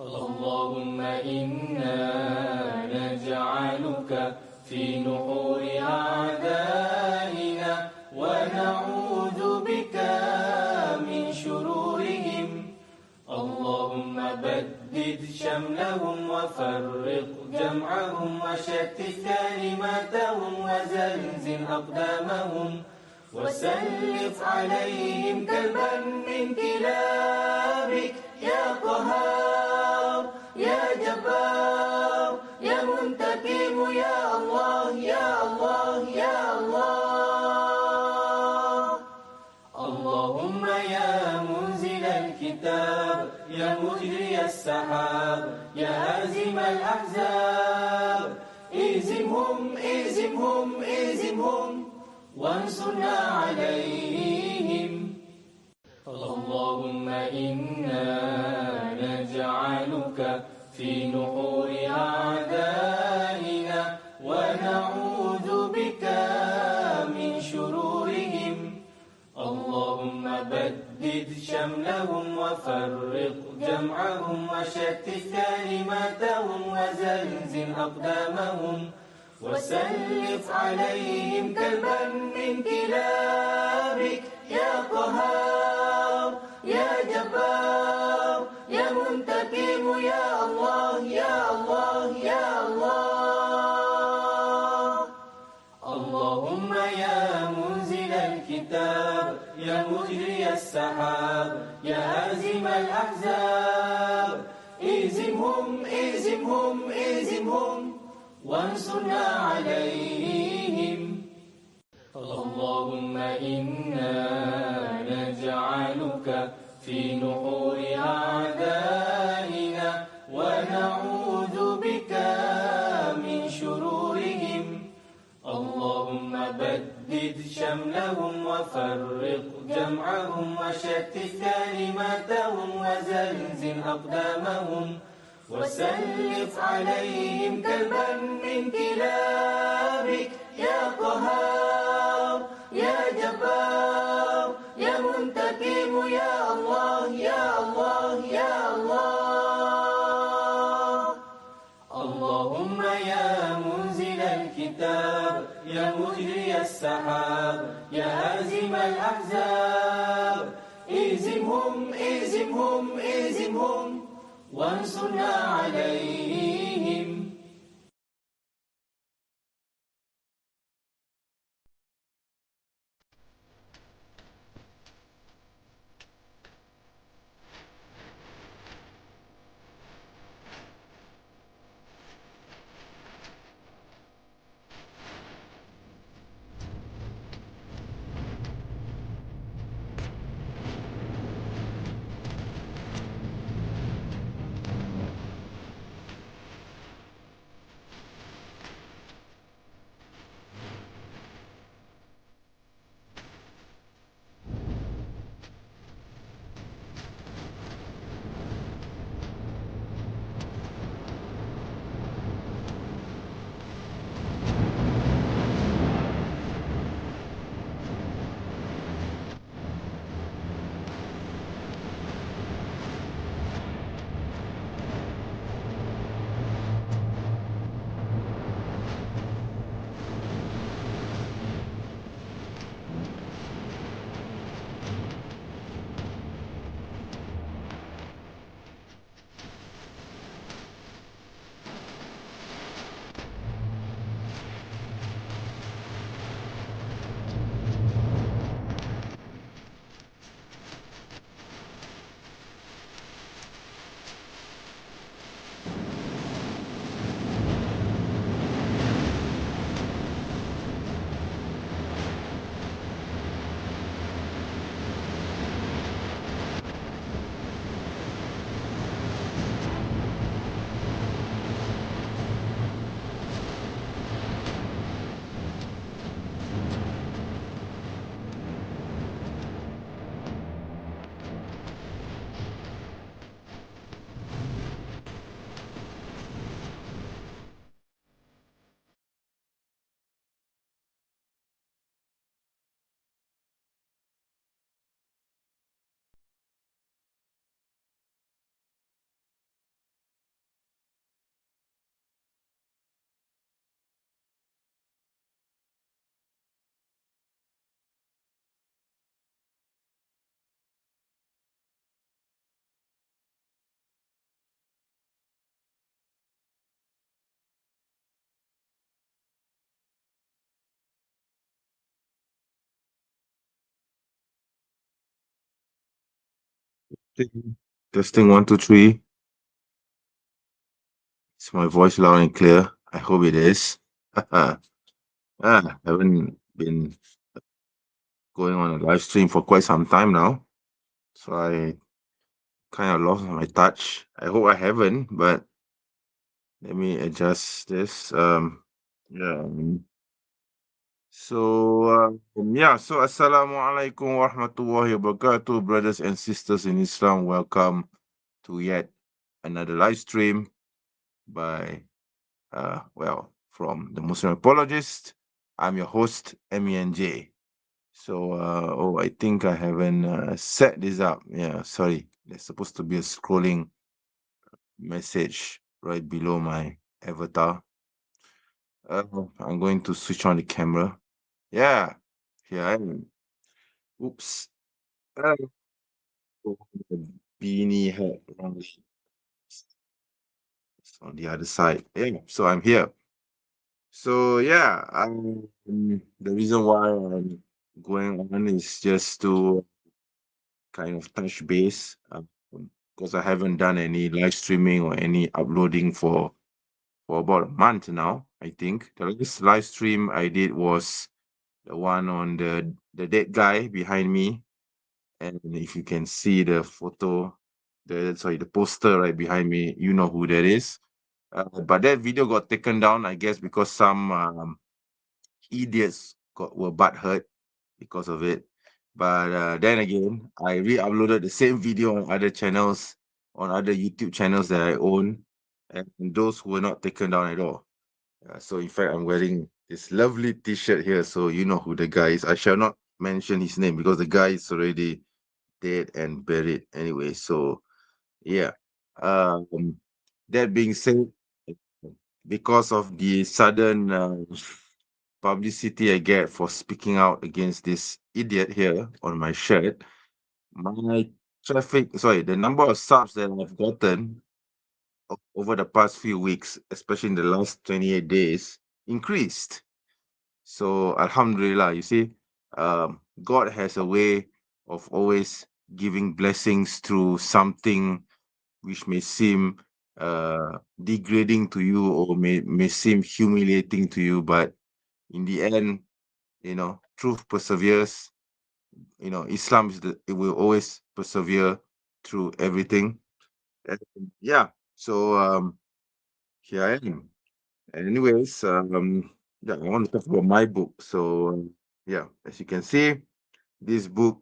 اللهم إنا نجعلك في نحور أعدائنا ونعوذ بك من شرورهم. اللهم بدد شملهم وفرق جمعهم وشتت كلماتهم وزلزل أقدامهم وسلط عليهم كلبا من كلابك يا قهار يا جبار يا منتقم يا الله يا الله يا الله. اللهم يا منزل الكتاب يا مجري السحاب يا هازم الأحزاب اهزمهم اهزمهم اهزمهم وانصرنا عليهم. اللهم إنا نجعلك في نحور أعدائنا ونعوذ بك من شرورهم. اللهم بدد شملهم وفرق جمعهم وشتت كلماتهم وزلزل أقدامهم وسلط عليهم كلبا من كلابك يا قهار يا جبار يا منتقم يا الله يا الله يا الله. اللهم يا منزل الكتاب يا مجري السحاب يا هازم الأحزاب اهزمهم اهزمهم اهزمهم وانصرنا عليهم. اللهم إنا نجعلك في نحور أعدائنا ونعوذ بك من شرورهم. اللهم بدد شملهم وفرق جمعهم وشتت كلماتهم وزلزل أقدامهم وسلط عليهم كلبا من كلابك يا قهار يا جبار يا منتقم يا الله يا الله يا الله. اللهم يا منزل الكتاب يا مجري السحاب يا هازم الأحزاب اهزمهم اهزمهم اهزمهم وانصرنا عليهم. Testing, testing, 1, 2, 3. Is my voice loud and clear? I hope it is. Haven't been going on a live stream for quite some time now, so I kind of lost my touch. I hope I haven't, but let me adjust this. Yeah. So Assalamualaikum warahmatullahi wabarakatuh, brothers and sisters in Islam. Welcome to yet another live stream by from the Muslim Apologist. I'm your host, MENJ. I think I haven't set this up. Yeah, sorry. There's supposed to be a scrolling message right below my avatar. I'm going to switch on the camera. Yeah, here I am. Oops. Uh, the beanie hat on the other side. Yeah, so I'm here. So yeah, the reason why I'm going on is just to kind of touch base because I haven't done any live streaming or any uploading for about a month now. I think the last live stream I did was the one on the dead guy behind me, and if you can see the photo, the poster right behind me, you know who that is. But that video got taken down, I guess, because some idiots were butthurt because of it. But then again, I re-uploaded the same video on other channels, on other YouTube channels that I own, and those were not taken down at all. So in fact, I'm wearing this lovely T-shirt here, so you know who the guy is. I shall not mention his name because the guy is already dead and buried anyway. So yeah. Um, that being said, because of the sudden publicity I get for speaking out against this idiot here on my shirt, my the number of subs that I've gotten over the past few weeks, especially in the last 28 days, increased. So, Alhamdulillah, you see, God has a way of always giving blessings through something which may seem degrading to you or may seem humiliating to you, but in the end, truth perseveres. Islam it will always persevere through everything. And yeah, so here I am. Anyways, yeah, I want to talk about my book. So yeah, as you can see, this book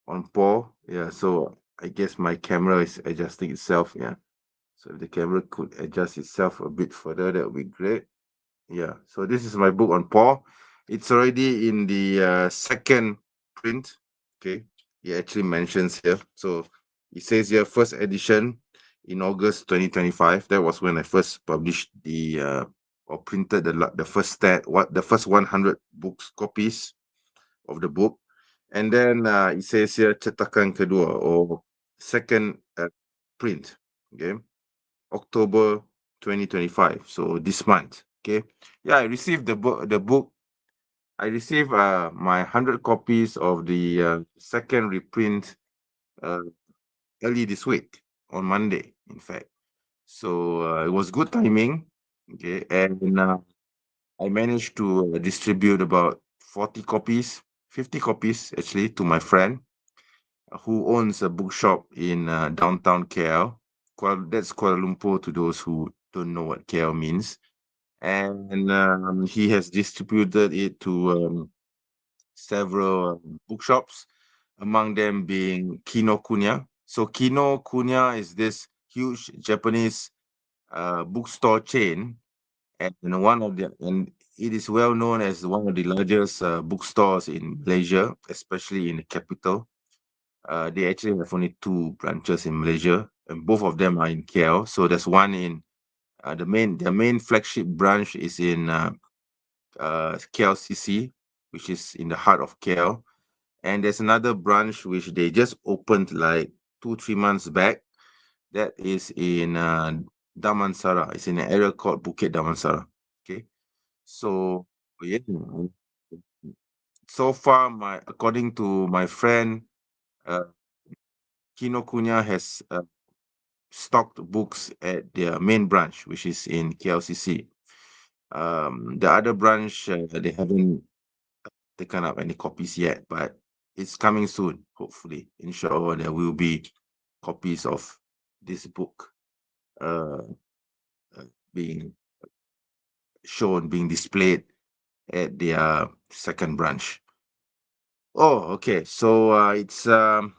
on Paul. Yeah, so I guess my camera is adjusting itself. Yeah, so if the camera could adjust itself a bit further, that would be great. Yeah, so this is my book on Paul. It's already in the second print. Okay, he actually mentions here. So it says here first edition in August 2025. That was when I first published or printed the first the first 100 books copies of the book. And then it says here cetakan kedua or second print. Okay, October 2025. So this month. Okay. Yeah, I received the book. I received my 100 copies of the second reprint uh, early this week on Monday, in fact. So it was good timing. Okay. And I managed to distribute about 40 copies, 50 copies actually, to my friend who owns a bookshop in downtown KL. That's Kuala Lumpur to those who don't know what KL means. And he has distributed it to several bookshops, among them being Kinokuniya. So Kinokuniya is this huge Japanese bookstore chain, and and it is well known as one of the largest bookstores in Malaysia, especially in the capital. They actually have only two branches in Malaysia, and both of them are in KL. So there's one in their main flagship branch is in KLCC, which is in the heart of KL. And there's another branch which they just opened like 2, 3 months back. That is in Damansara. It's in an area called Bukit Damansara. Okay. So yeah, so far, according to my friend, uh, Kinokuniya has stocked books at their main branch, which is in KLCC. The other branch, they haven't taken up any copies yet, but it's coming soon, hopefully. Inshallah, there will be copies of this book uh, uh, being shown, being displayed at their second branch. Oh, okay. So it's 1:12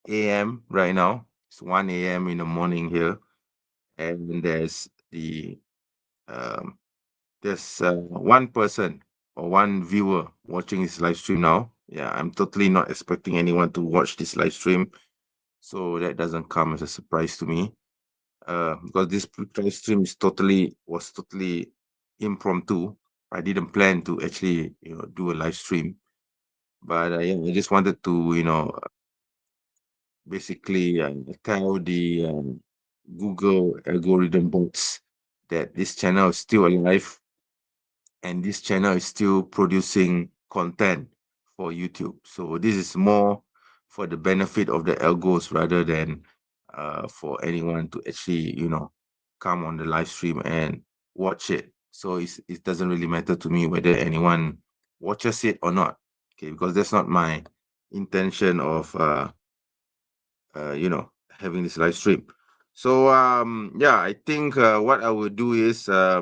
a.m. right now. It's 1 a.m. in the morning here, and um, there's one person or one viewer watching this live stream now. Yeah, I'm totally not expecting anyone to watch this live stream, so that doesn't come as a surprise to me. Because this live stream was totally impromptu. I didn't plan to actually, do a live stream, but yeah, I just wanted to, basically tell the Google algorithm bots that this channel is still alive and this channel is still producing content for YouTube. So this is more for the benefit of the algos rather than for anyone to actually, come on the live stream and watch it. So it doesn't really matter to me whether anyone watches it or not. Okay, because that's not my intention of having this live stream. So yeah, I think what I will do is I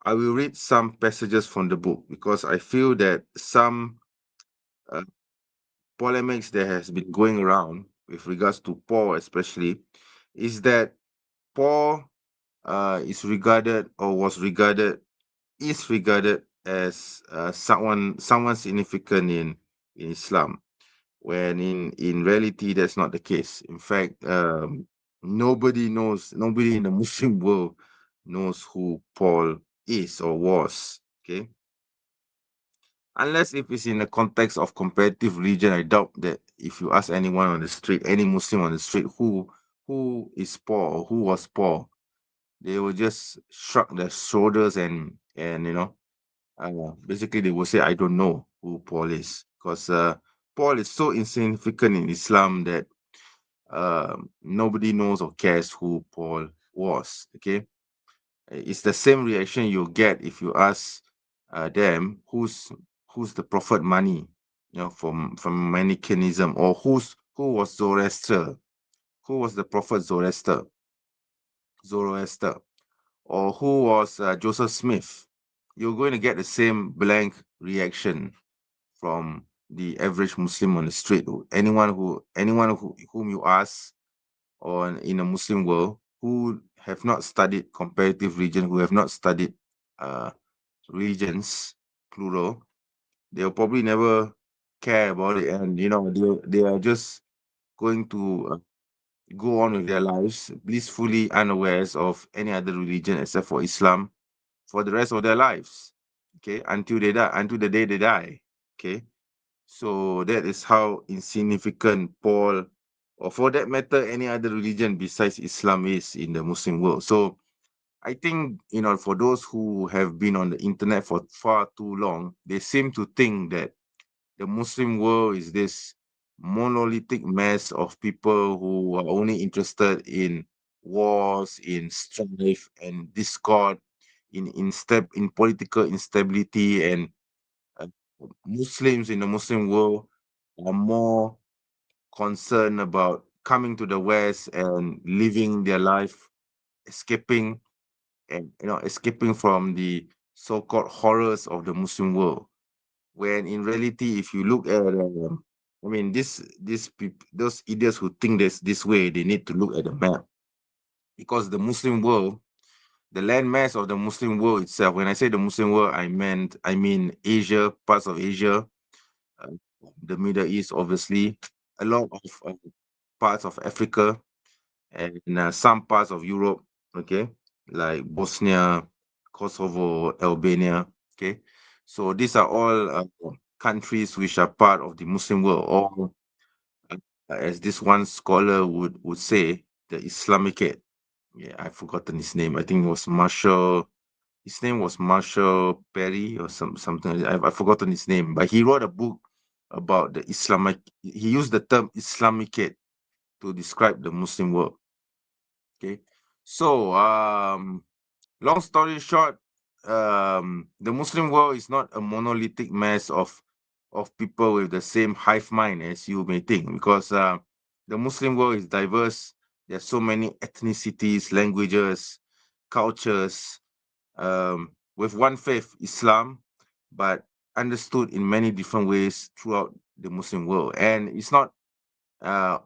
will read some passages from the book because I feel that some uh, polemics that has been going around with regards to Paul, especially, is that Paul is regarded or was regarded is regarded as someone significant in Islam, when in reality that's not the case. In fact, nobody in the Muslim world knows who Paul is or was. Okay, unless if it's in the context of comparative religion, I doubt that if you ask anyone on the street, any Muslim on the street, who is Paul or who was Paul, they will just shrug their shoulders and basically they will say, I don't know who Paul is, because Paul is so insignificant in Islam that nobody knows or cares who Paul was. Okay, it's the same reaction you get if you ask them who's the prophet Mani, from Manichaeism, or who was Zoroaster, who was the prophet Zoroaster, or who was Joseph Smith. You're going to get the same blank reaction from the average Muslim on the street. Whom you ask, or in a Muslim world, who have not studied comparative religion, who have not studied uh, religions, plural, they'll probably never care about it, and they are just going to go on with their lives blissfully unawares of any other religion except for Islam for the rest of their lives. Okay, until they die, until the day they die. Okay, so that is how insignificant Paul, or for that matter, any other religion besides Islam is in the Muslim world. So I think, for those who have been on the internet for far too long, they seem to think that the Muslim world is this monolithic mess of people who are only interested in wars, in strife and discord, in political instability, and uh, Muslims in the Muslim world are more concerned about coming to the West and living their life, escaping escaping from the so-called horrors of the Muslim world. When in reality, if you look at, I mean, those idiots who think this way, they need to look at the map, because the Muslim world, the landmass of the Muslim world itself. When I say the Muslim world, I mean Asia, parts of Asia, uh, the Middle East, obviously, a lot of parts of Africa, and some parts of Europe. Okay, like Bosnia, Kosovo, Albania. Okay, so these are all countries which are part of the Muslim world, or uh, as this one scholar would say, the Islamicate. Yeah, I've forgotten his name. I think it was Marshall. His name was Marshall Perry or something. I've forgotten his name, but he wrote a book about the Islamic. He used the term Islamicate to describe the Muslim world. Okay, so long story short, the Muslim world is not a monolithic mass of people with the same hive mind as you may think, because the Muslim world is diverse. There's so many ethnicities, languages, cultures, with one faith, Islam, but understood in many different ways throughout the Muslim world. And uh,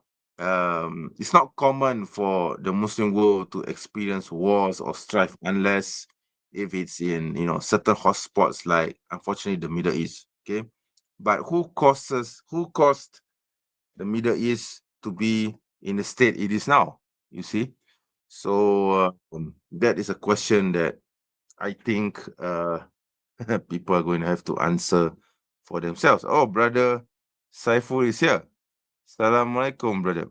it's not common for the Muslim world to experience wars or strife unless if it's in certain hotspots like unfortunately the Middle East. Okay, but who caused the Middle East to be in the state it is now? You see, so that is a question that I think people are going to have to answer for themselves. Oh, brother Saiful is here. Assalamualaikum, brother.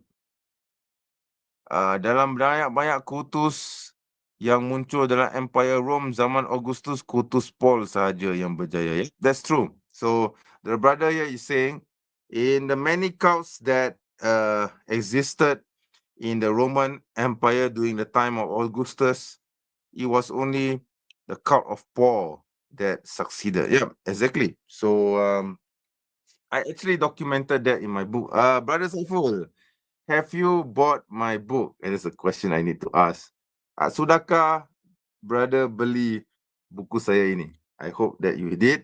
Dalam banyak kutus yang muncul dalam Empire Rome zaman Augustus, kutus Paul sahaja yang berjaya. Yeah, that's true. So the brother here is saying, in the many cults that existed in the Roman Empire during the time of Augustus, it was only the cult of Paul that succeeded. Yeah, exactly. So I actually documented that in my book. Brother Saiful, have you bought my book? And it's a question I need to ask. Sudahkah brother beli buku saya ini? I hope that you did.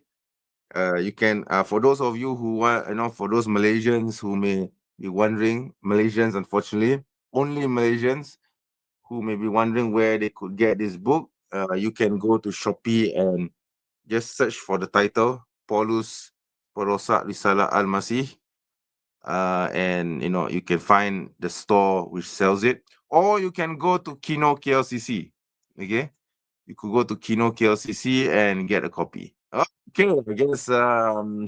You can, for those of you who want, for those Malaysians who may be wondering, Malaysians, unfortunately, only Malaysians who may be wondering where they could get this book, you can go to Shopee and just search for the title, Paulus Perosak Risalah Al-Masih, and you can find the store which sells it, or you can go to Kino KLCC. Okay, you could go to Kino KLCC and get a copy. Okay, I guess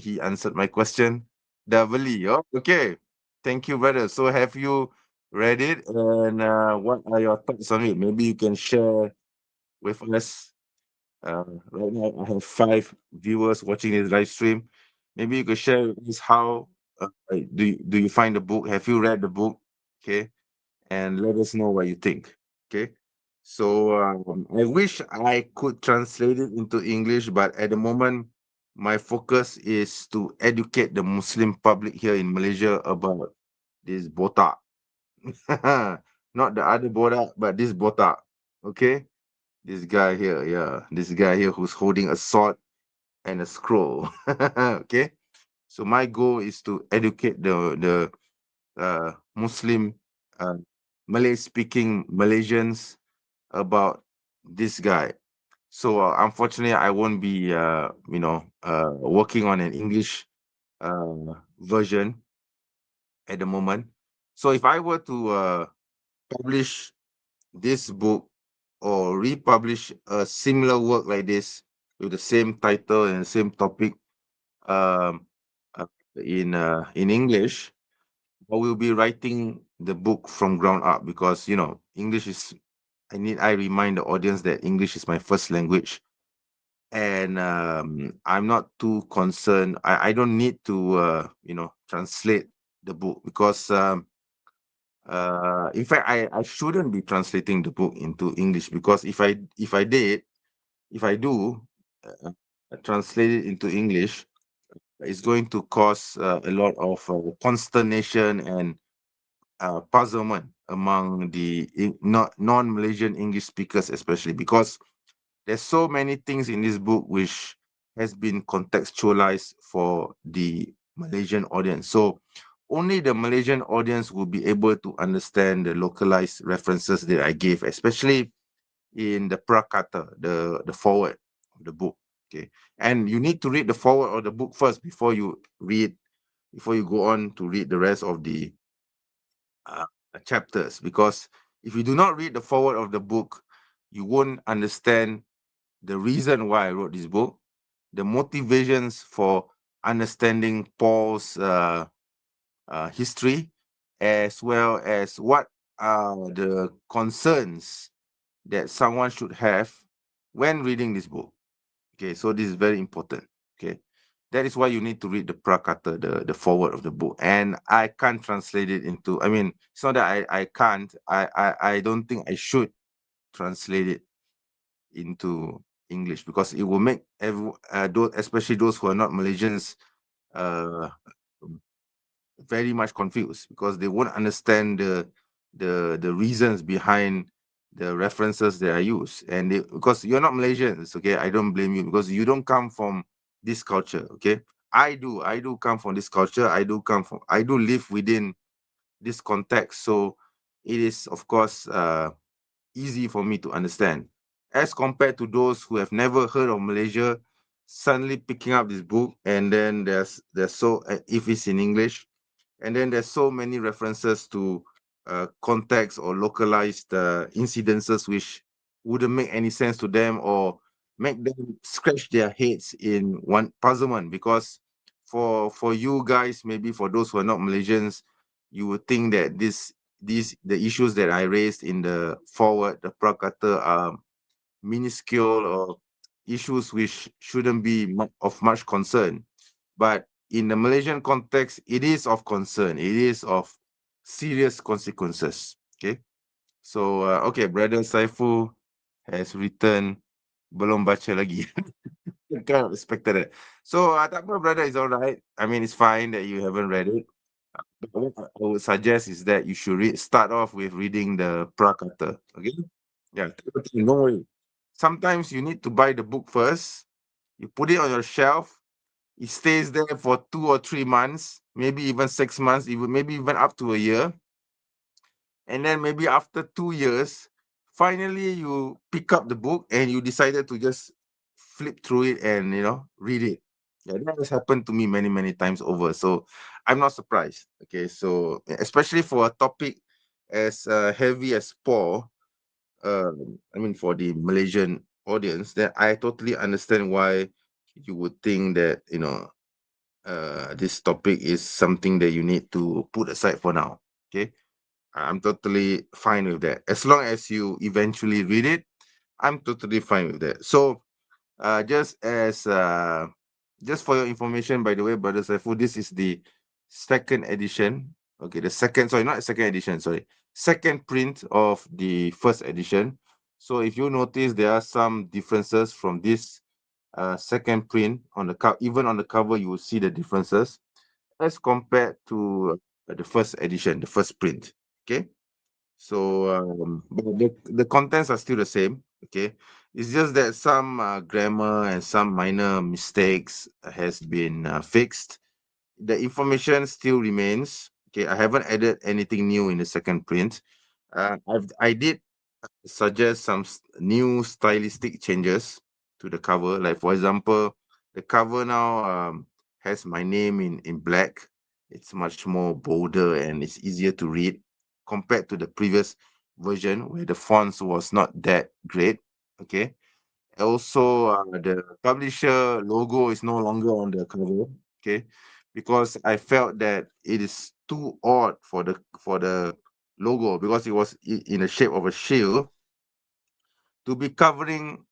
he answered my question. Davali. Oh, okay. Thank you, brother. So have you read it, and what are your thoughts on it? Maybe you can share with us. Right now, I have 5 viewers watching this live stream. Maybe you could share with us how do you find the book? Have you read the book? Okay, and let us know what you think. Okay, so I wish I could translate it into English, but at the moment, my focus is to educate the Muslim public here in Malaysia about this botak, not the other botak, but this botak. Okay, this guy here, yeah, this guy here who's holding a sword and a scroll. Okay, so my goal is to educate the Muslim Malay speaking Malaysians about this guy. So unfortunately, I won't be working on an English version at the moment. So if I were to publish this book or republish a similar work like this with the same title and same topic um, in English, I will be writing the book from ground up, because English is. I remind the audience that English is my first language, and I'm not too concerned. I don't need to translate the book, because in fact I shouldn't be translating the book into English, because if I do translate it into English, it's going to cause a lot of consternation and puzzlement among the not non-Malaysian English speakers, especially because there's so many things in this book which has been contextualized for the Malaysian audience. So only the Malaysian audience will be able to understand the localized references that I gave, especially in the prakata, the forward of the book. Okay, and you need to read the forward of the book first before you go on to read the rest of the uh, chapters, because if you do not read the forward of the book, you won't understand the reason why I wrote this book, the motivations for understanding Paul's history, as well as what are the concerns that someone should have when reading this book. Okay, so this is very important. Okay, That is why you need to read the prakata, the forward of the book. And I can't translate it into, I mean, it's not that I can't, I don't think I should translate it into English, because it will make those, especially those who are not Malaysians, uh, very much confused, because they won't understand the reasons behind the references that I use. And because you're not Malaysians, okay, I don't blame you, because you don't come from this culture, okay. I do come from this culture. I do live within this context, so it is, of course, easy for me to understand, as compared to those who have never heard of Malaysia, suddenly picking up this book. And then there's so if it's in English, and then there's so many references to context or localized incidences, which wouldn't make any sense to them, or make them scratch their heads in one puzzlement. Because for you guys, maybe for those who are not Malaysians, you would think that the issues that I raised in the forward, the prakata, are minuscule, or issues which shouldn't be of much concern. But in the Malaysian context, it is of concern. It is of serious consequences. Okay. So, okay, Brother Saifu has written, belum baca lagi. Kind of expected it. So, tak apa, brother, is all right. I mean, it's fine that you haven't read it. But what I would suggest is that you should start off with reading the Prakata. Okay. Yeah, take your time, don't worry. Sometimes you need to buy the book first. You put it on your shelf. It stays there for 2 or 3 months, maybe even 6 months, even maybe even up to a year. And then maybe after 2 years, finally you pick up the book and you decided to just flip through it and read it. Yeah, that has happened to me many, many times over. So I'm not surprised. Okay, so especially for a topic as heavy as Paul, I mean, for the Malaysian audience, then I totally understand why you would think that this topic is something that you need to put aside for now. Okay, I'm totally fine with that. As long as you eventually read it, I'm totally fine with that. So, just as just for your information, by the way, Brother Saiful, this is the second edition. Okay, the second, sorry, not second edition, sorry, second print of the first edition. So if you notice, there are some differences from this second print on the cover. Even on the cover, you will see the differences as compared to the first edition, the first print. Okay. So, but the contents are still the same. Okay, it's just that some grammar and some minor mistakes has been fixed. The information still remains. Okay, I haven't added anything new in the second print. I did suggest some new stylistic changes to the cover. Like, for example, the cover now has my name in black. It's much more bolder and it's easier to read compared to the previous version where the fonts was not that great. Okay. Also, the publisher logo is no longer on the cover. Okay, because I felt that it is too odd for the logo, because it was in the shape of a shield, to be covering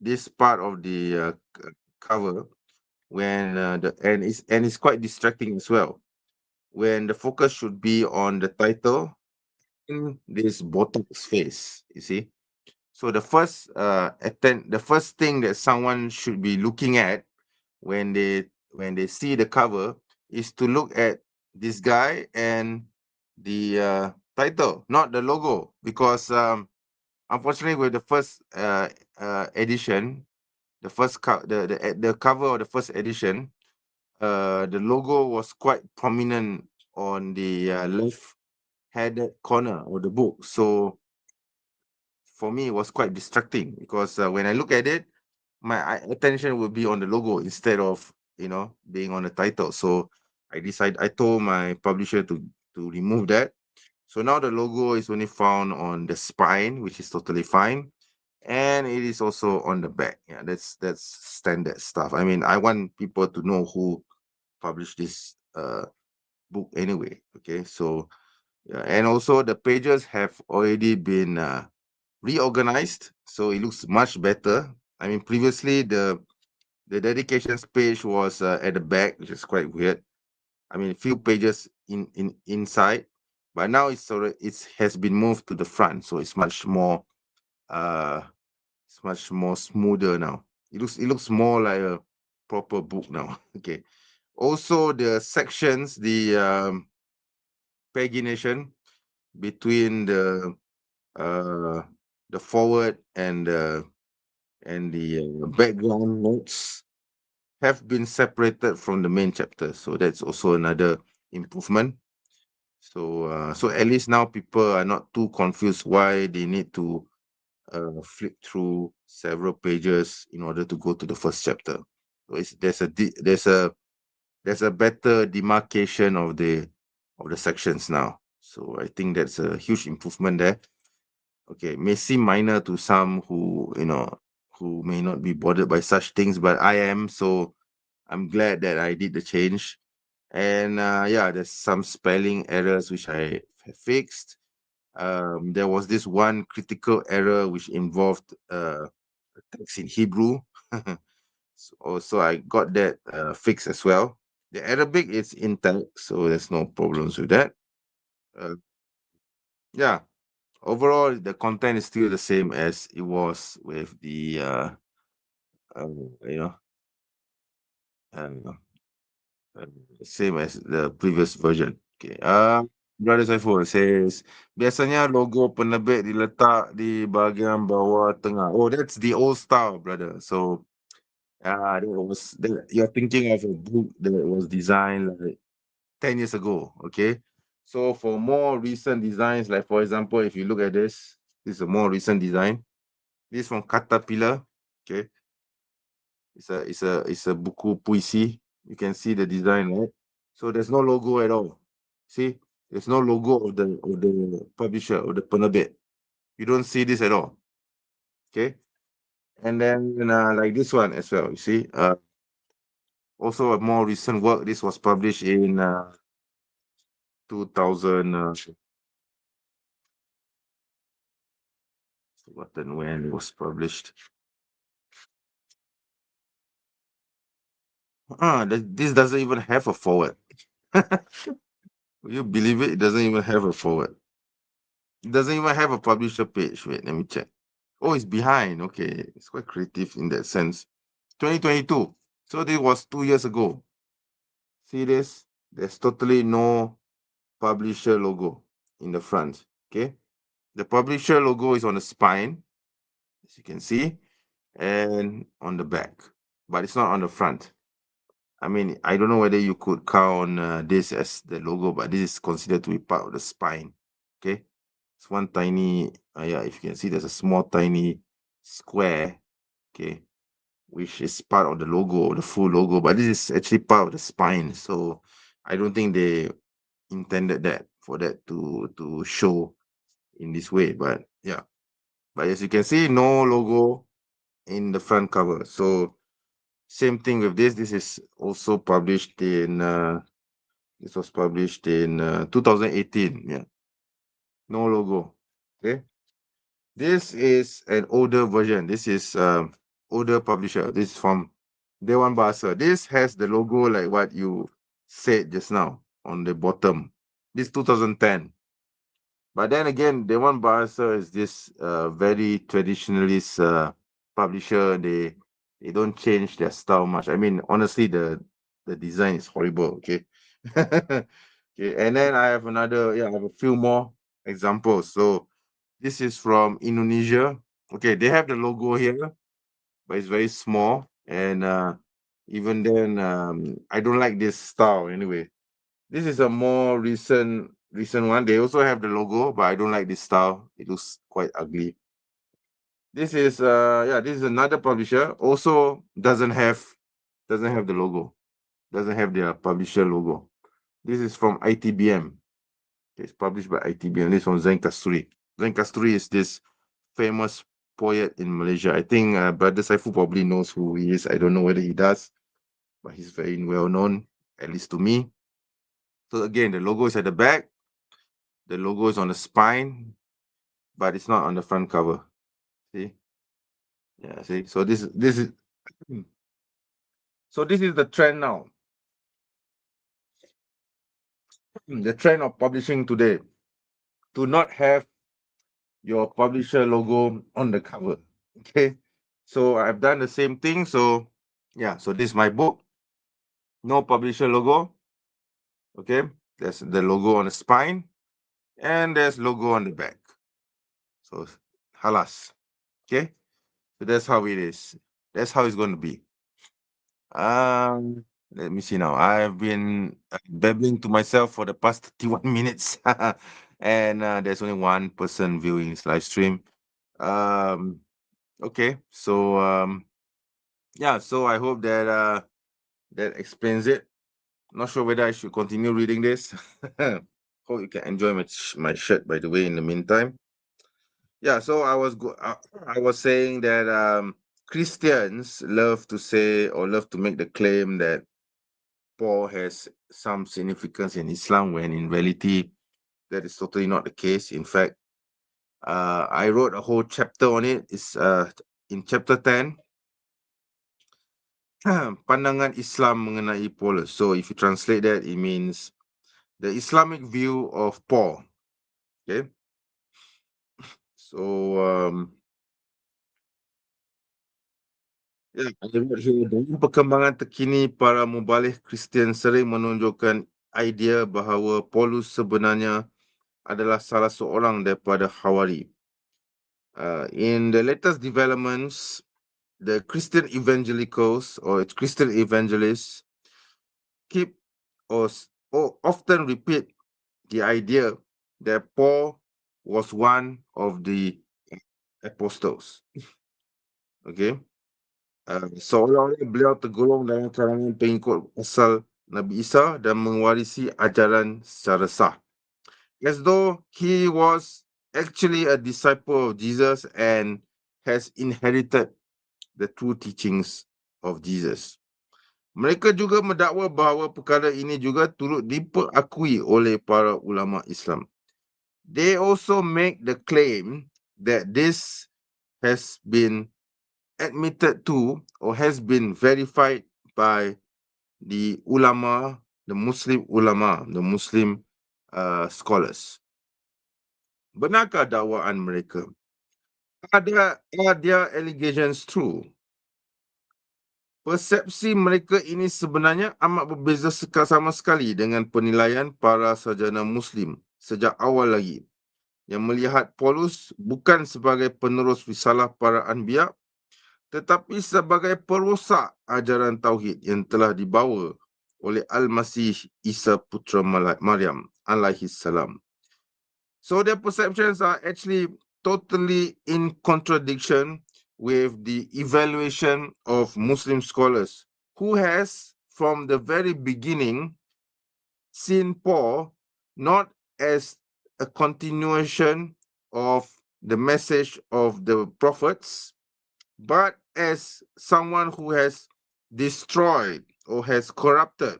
this part of the cover, when the and it's quite distracting as well, when the focus should be on the title in this botox face, you see. So the first thing that someone should be looking at when they see the cover is to look at this guy and the title, not the logo, because unfortunately, with the first edition, the cover of the first edition, the logo was quite prominent on the left-handed corner of the book. So for me, it was quite distracting, because when I look at it, my attention will be on the logo instead of being on the title. So I told my publisher to remove that. So now the logo is only found on the spine, which is totally fine, and it is also on the back. Yeah, that's standard stuff. I mean, I want people to know who published this book anyway. Okay, so yeah, and also the pages have already been reorganized, so it looks much better. I mean, previously The dedications page was at the back, which is quite weird. I mean, a few pages inside, but now it has been moved to the front, so uh it's much more smoother now. It looks more like a proper book now. Okay. Also, the sections, pagination between uh the forward and the background notes have been separated from the main chapter. So that's also another improvement. So at least now people are not too confused why they need to flip through several pages in order to go to the first chapter. So there's a better demarcation of the sections now. So I think that's a huge improvement there. Okay, may seem minor to some who may not be bothered by such things, but I am. So I'm glad that I did the change. And yeah, there's some spelling errors which I have fixed. There was this one critical error which involved text in Hebrew. So I got that fixed as well. The Arabic is intact, so there's no problems with that. Uh, yeah, overall the content is still the same as it was with the uh, you know uh, uh, same as the previous version. Okay. Brother Saiful says biasanya logo penerbit diletak di bahagian bawah tengah. Oh, that's the old style, brother. So you're thinking of a book that was designed like 10 years ago. Okay. So for more recent designs, like for example, if you look at this is a more recent design. This is from Caterpillar. Okay. It's a buku puisi. You can see the design, right? So there's no logo at all. See, there's no logo of the publisher or the penerbit. You don't see this at all. Okay. And then like this one as well. You see, also a more recent work. This was published in 2000. Forgotten when it was published. This doesn't even have a forward. Will you believe it? It doesn't even have a forward. It doesn't even have a publisher page. Wait, let me check. Oh, it's behind. Okay, it's quite creative in that sense. 2022. So this was 2 years ago. See this? There's totally no publisher logo in the front. Okay. The publisher logo is on the spine, as you can see, and on the back, but it's not on the front. I mean, I don't know whether you could count this as the logo, but this is considered to be part of the spine. Okay. It's one tiny, yeah, if you can see, there's a small, tiny square. Okay, which is part of the logo, the full logo, but this is actually part of the spine. So I don't think they intended that for that to show in this way. But yeah, but as you can see, no logo in the front cover. So same thing with this. This is also published in. This was published in 2018. Yeah, no logo. Okay, this is an older version. This is older publisher. This is from Dewan Bahasa. This has the logo like what you said just now on the bottom. This 2010. But then again, Dewan Bahasa is this very traditionalist publisher. They don't change their style much. I mean, honestly, the design is horrible. Okay. Okay, and then I have another. Yeah, I have a few more examples. So this is from Indonesia. Okay, they have the logo here, but it's very small. And even then, I don't like this style anyway. This is a more recent one. They also have the logo, but I don't like this style. It looks quite ugly. This is another publisher. Also doesn't have the logo. Doesn't have their publisher logo. This is from ITBM. It's published by ITBM. This is from Zain Kasturi. Zain Kasturi is this famous poet in Malaysia. I think Brother Saifu probably knows who he is. I don't know whether he does, but he's very well known, at least to me. So again, the logo is at the back. The logo is on the spine, but it's not on the front cover. See? Yeah, see? So this is So this is the trend now. The trend of publishing today, to not have your publisher logo on the cover. Okay. So I've done the same thing. So yeah, so this is my book. No publisher logo. Okay. There's the logo on the spine and there's logo on the back. So halas. Okay. So that's how it is. That's how it's going to be. Let me see now. I've been babbling to myself for the past 31 minutes, and there's only one person viewing this live stream. Um, okay, so yeah, so I hope that that explains it. Not sure whether I should continue reading this. Hope you can enjoy my shirt, by the way. In the meantime, yeah. So I was saying that Christians love to say or love to make the claim that Paul has some significance in Islam, when in reality that is totally not the case. In fact, I wrote a whole chapter on it. It's in chapter 10, pandangan Islam mengenai Paulus. So if you translate that, it means the Islamic view of Paul. Okay. So yeah, I wrote here, dalam perkembangan terkini, para mubalik Kristian sering menunjukkan idea bahawa Paulus sebenarnya adalah salah seorang daripada Hawari. In the latest developments, the Christian evangelicals or Christian evangelists keep or often repeat the idea that Paul was one of the apostles. Okay. Seolah-olah beliau tergolong dalam kalangan pengikut asal Nabi Isa dan mewarisi ajaran secara sah, as though he was actually a disciple of Jesus and has inherited the true teachings of Jesus. Mereka juga mendakwa bahawa perkara ini juga turut diperakui oleh para ulama Islam. They also make the claim that this has been admitted to or has been verified by the ulama, the Muslim ulama, the Muslim scholars. Benarkah dakwaan mereka? Are their allegations true? Persepsi mereka ini sebenarnya amat berbeza sama sekali dengan penilaian para sarjana Muslim sejak awal lagi, yang melihat Paulus bukan sebagai penerus risalah para anbiya, tetapi sebagai perosak ajaran Tauhid yang telah dibawa oleh Al-Masih Isa Putra Maryam alaihi salam. So their perceptions are actually totally in contradiction with the evaluation of Muslim scholars, who has from the very beginning seen Paul not as a continuation of the message of the prophets, but as someone who has destroyed or has corrupted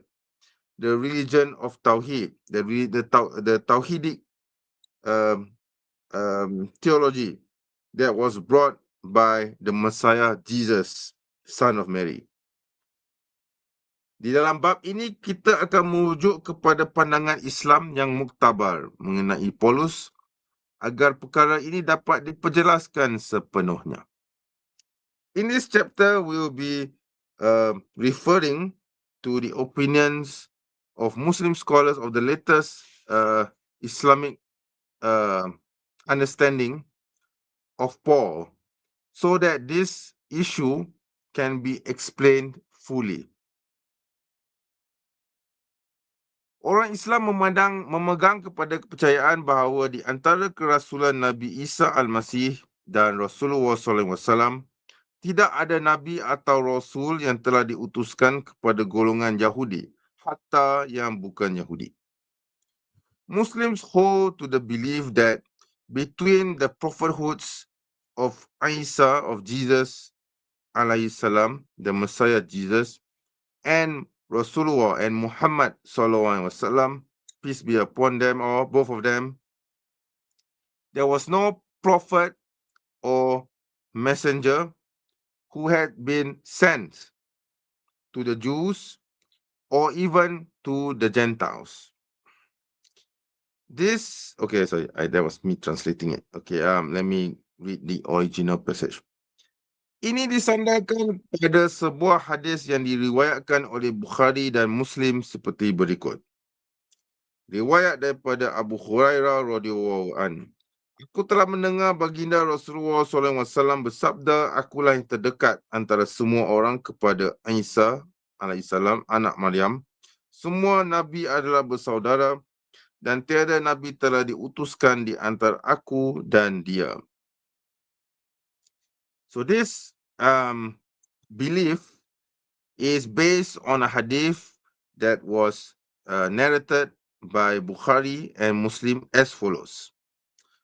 the religion of Tawhid, the Tawhidic theology that was brought by the Messiah Jesus, son of Mary. Di dalam bab ini, kita akan merujuk kepada pandangan Islam yang muktabar mengenai Paulus agar perkara ini dapat diperjelaskan sepenuhnya. In this chapter, we will be referring to the opinions of Muslim scholars of the latest Islamic understanding of Paul, so that this issue can be explained fully. Orang Islam memegang kepada kepercayaan bahawa di antara kerasulan Nabi Isa Al-Masih dan Rasulullah SAW, tidak ada Nabi atau Rasul yang telah diutuskan kepada golongan Yahudi, hatta yang bukan Yahudi. Muslims hold to the belief that between the prophethoods of Isa, of Jesus, alaihi salam, the Messiah Jesus, and Rasulullah and Muhammad sallallahu alaihi wasallam, peace be upon them or both of them, there was no prophet or messenger who had been sent to the Jews, or even to the Gentiles. This, okay, sorry, that was me translating it. Okay, let me read the original passage. Ini disandarkan pada sebuah hadis yang diriwayatkan oleh Bukhari dan Muslim seperti berikut. Riwayat daripada Abu Hurairah radhiyallahu an. Aku telah mendengar baginda Rasulullah SAW bersabda, akulah yang terdekat antara semua orang kepada Isa alaihissalam, anak Maryam. Semua nabi adalah bersaudara dan tiada nabi telah diutuskan di antara aku dan dia. So this belief is based on a hadith that was narrated by Bukhari and Muslim as follows.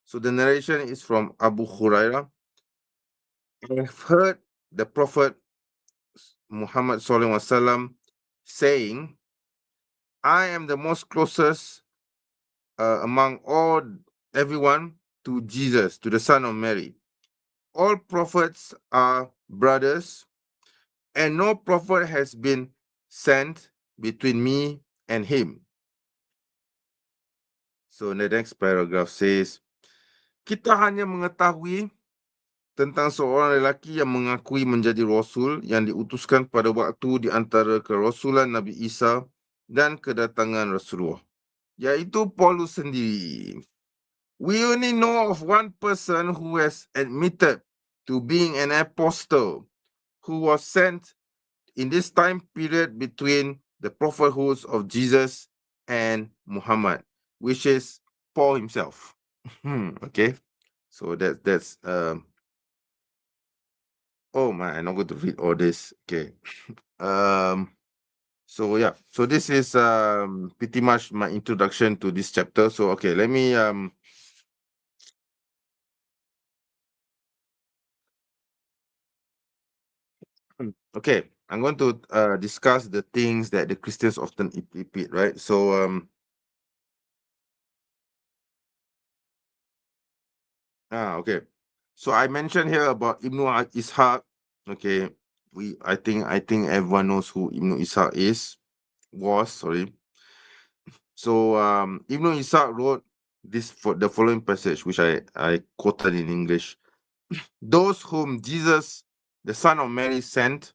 So the narration is from Abu Hurairah. I have heard the Prophet Muhammad SAW saying, I am the most closest among everyone to Jesus, to the son of Mary. All prophets are brothers, and no prophet has been sent between me and him. So the next paragraph says, kita hanya mengetahui tentang seorang lelaki yang mengakui menjadi Rasul yang diutuskan pada waktu di antara kerasulan Nabi Isa dan kedatangan Rasulullah, iaitu Paulus sendiri. We only know of one person who has admitted to being an apostle, who was sent in this time period between the prophethoods of Jesus and Muhammad, which is Paul himself. Okay, so that's oh my, I'm not going to read all this. Okay, so yeah, so this is pretty much my introduction to this chapter. So okay, let me okay, I'm going to discuss the things that the Christians often repeat, right? So okay. So I mentioned here about Ibn Ishaq. Okay, I think everyone knows who Ibn Ishaq was. Sorry. So Ibn Ishaq wrote the following passage, which I quoted in English. Those whom Jesus, the son of Mary, sent,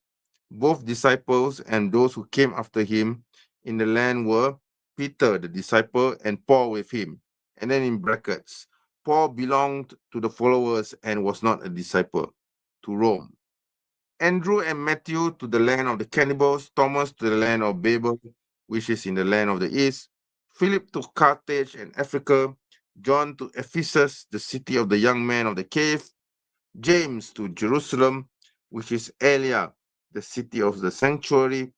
both disciples and those who came after him in the land were Peter, the disciple, and Paul with him. And then in brackets, Paul belonged to the followers and was not a disciple, to Rome. Andrew and Matthew to the land of the cannibals, Thomas to the land of Babel, which is in the land of the east, Philip to Carthage and Africa, John to Ephesus, the city of the young man of the cave, James to Jerusalem, which is Elia, the city of the sanctuary,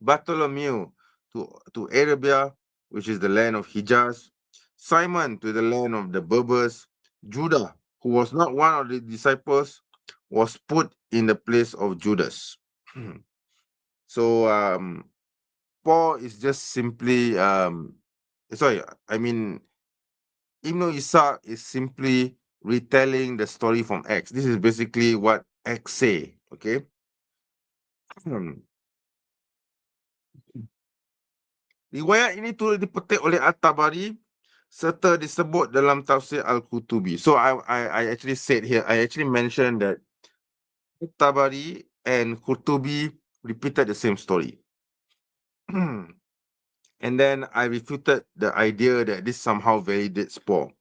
Bartholomew to Arabia, which is the land of Hijaz, Simon to the land of the Berbers, Judah, who was not one of the disciples, was put in the place of Judas. So Paul is just simply Ibn Ishaq is simply retelling the story from Acts. This is basically what Acts say, okay? Riwayat ini turut dipetik oleh At-Tabari serta disebut dalam tafsir Al-Qutubi. So I actually said here, I actually mentioned that At-Tabari and Qutubi repeated the same story. And then I refuted the idea that this somehow validates Paul.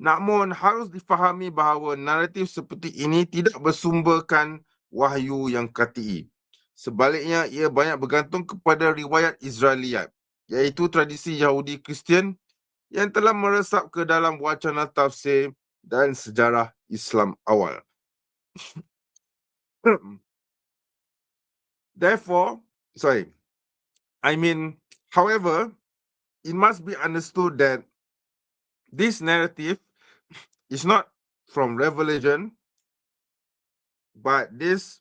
Namun harus difahami bahawa naratif seperti ini tidak bersumberkan wahyu yang qat'i. Sebaliknya, ia banyak bergantung kepada riwayat Israeliat, iaitu tradisi Yahudi Kristian yang telah meresap ke dalam wacana tafsir dan sejarah Islam awal. However, it must be understood that this narrative is not from revelation, but this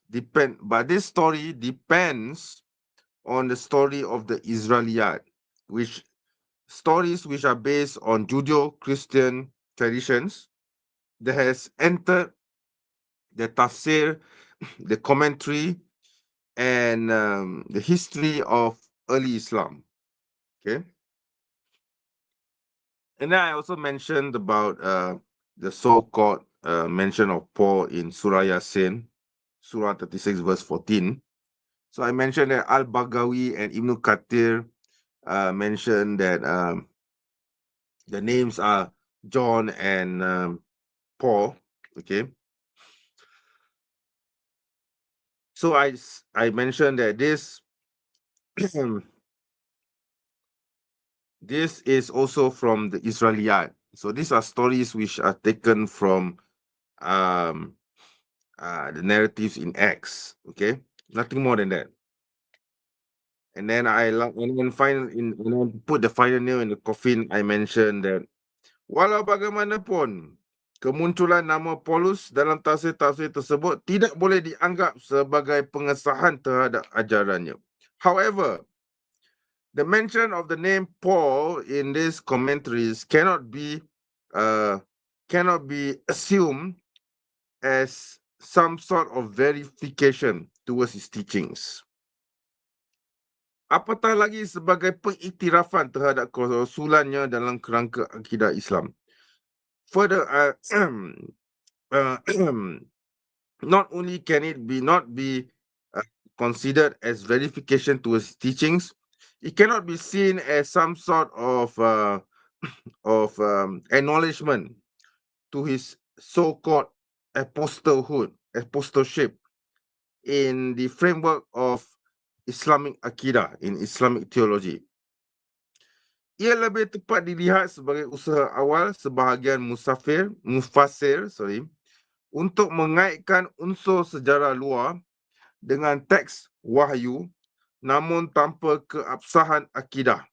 story depends on the story of the Israeliyat, which are based on Judeo-Christian traditions that has entered the tafsir, the commentary, and the history of early Islam. Okay. And then I also mentioned about the so-called mention of Paul in Surah Yasin, Surah 36, verse 14. So I mentioned that Al-Baghawi and Ibn Kathir mentioned that the names are John and Paul. Okay. So I mentioned that this this is also from the Israeliyat. So these are stories which are taken from um, the narratives in Acts. Okay, nothing more than that. And then and then put the final nail in the coffin. I mentioned that walau bagaimanapun kemunculan nama Paulus dalam tafsir-tafsir tersebut tidak boleh dianggap sebagai pengesahan terhadap ajarannya. However, the mention of the name Paul in these commentaries cannot be assumed as some sort of verification towards his teachings. Apatah lagi sebagai pengiktirafan terhadap kerasulannya dalam kerangka akidah Islam. Further, not only can it not be considered as verification to his teachings, it cannot be seen as some sort of acknowledgement to his so-called apostleship in the framework of Islamic Aqidah, in Islamic theology. Ia lebih tepat dilihat sebagai usaha awal sebahagian mufasir, untuk mengaitkan unsur sejarah luar dengan teks wahyu, namun tanpa keabsahan akidah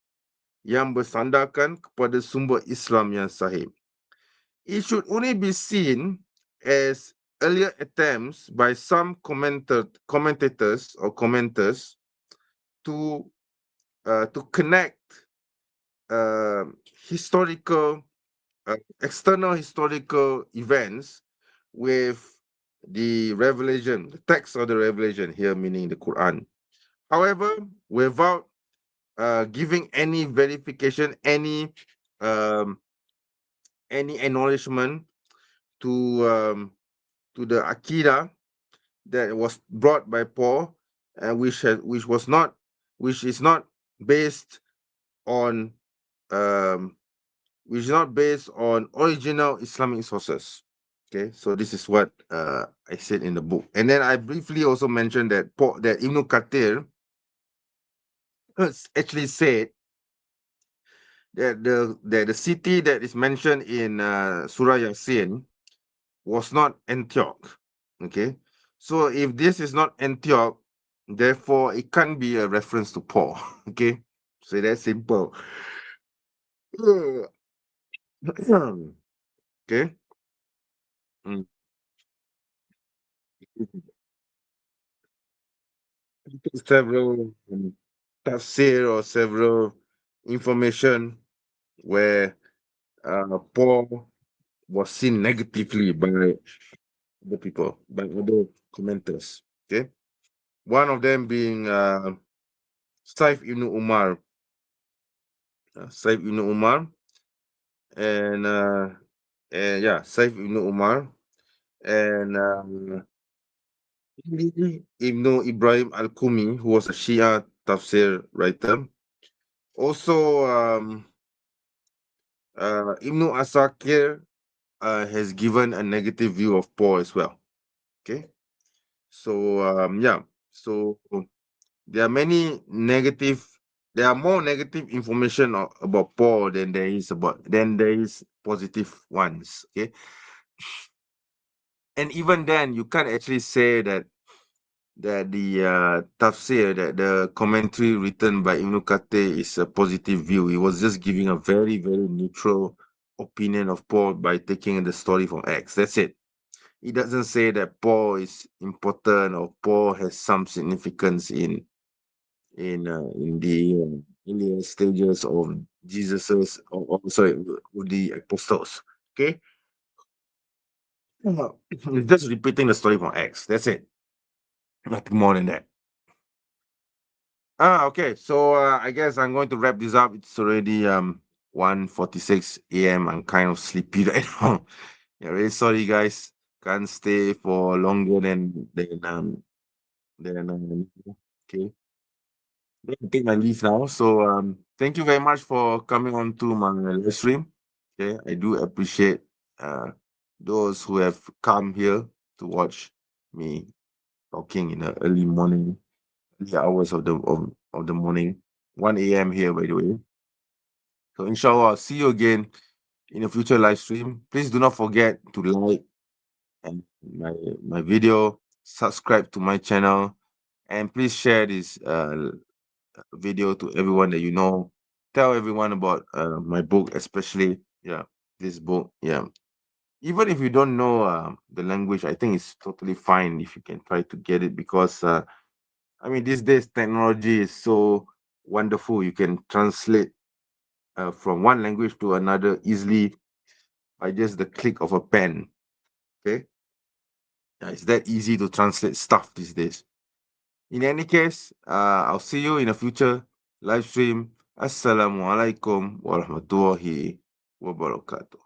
yang bersandarkan kepada sumber Islam yang sahih. It should only be seen as earlier attempts by some commentators or commenters to connect historical external historical events with the revelation, the text of the revelation here, meaning the Quran. However, without giving any verification, any acknowledgement to the Aqidah that was brought by Paul, which is not based on original Islamic sources. Okay, so this is what I said in the book, and then I briefly also mentioned that Ibn Kathir actually said that the city that is mentioned in Surah Yasin was not Antioch. Okay, so if this is not Antioch, therefore it can't be a reference to Paul. Okay, so that's simple. Okay. Mm. Several tafsir or several information where Paul was seen negatively by the people, by other commenters. Okay, one of them being Saif ibn Umar, Saif ibn Umar, and yeah, Saif ibn Umar, and Ibn Ibrahim al-Kumi, who was a Shia tafsir writer. Also, Ibn Asakir has given a negative view of Paul as well. Okay, so yeah, so there are many negative. There are more negative information about Paul than there is positive ones. Okay, and even then, you can't actually say that the tafsir, that the commentary written by Ibn Kathir is a positive view. He was just giving a very, very neutral opinion of Paul by taking the story from Acts. That's it. He doesn't say that Paul is important or Paul has some significance in the stages of Jesus's with the apostles. Okay, he's just repeating the story from Acts. That's it. Nothing more than that. Okay. So I guess I'm going to wrap this up. It's already 1:46 a.m. I'm kind of sleepy right now. Yeah, really sorry guys. Can't stay for longer than okay. Let me take my leave now. So thank you very much for coming on to my live stream. Okay, I do appreciate uh those who have come here to watch me talking in the early morning, early hours of the morning, 1 a.m. here by the way. So inshallah, I'll see you again in a future live stream. Please do not forget to like and my video, subscribe to my channel, and please share this video to everyone that you know. Tell everyone about my book, especially yeah, this book. Yeah, even if you don't know the language, I think it's totally fine if you can try to get it because I mean these days technology is so wonderful. You can translate from one language to another easily by just the click of a pen. Okay, yeah, it's that easy to translate stuff these days. In any case, I'll see you in a future live stream. Assalamualaikum warahmatullahi wabarakatuh.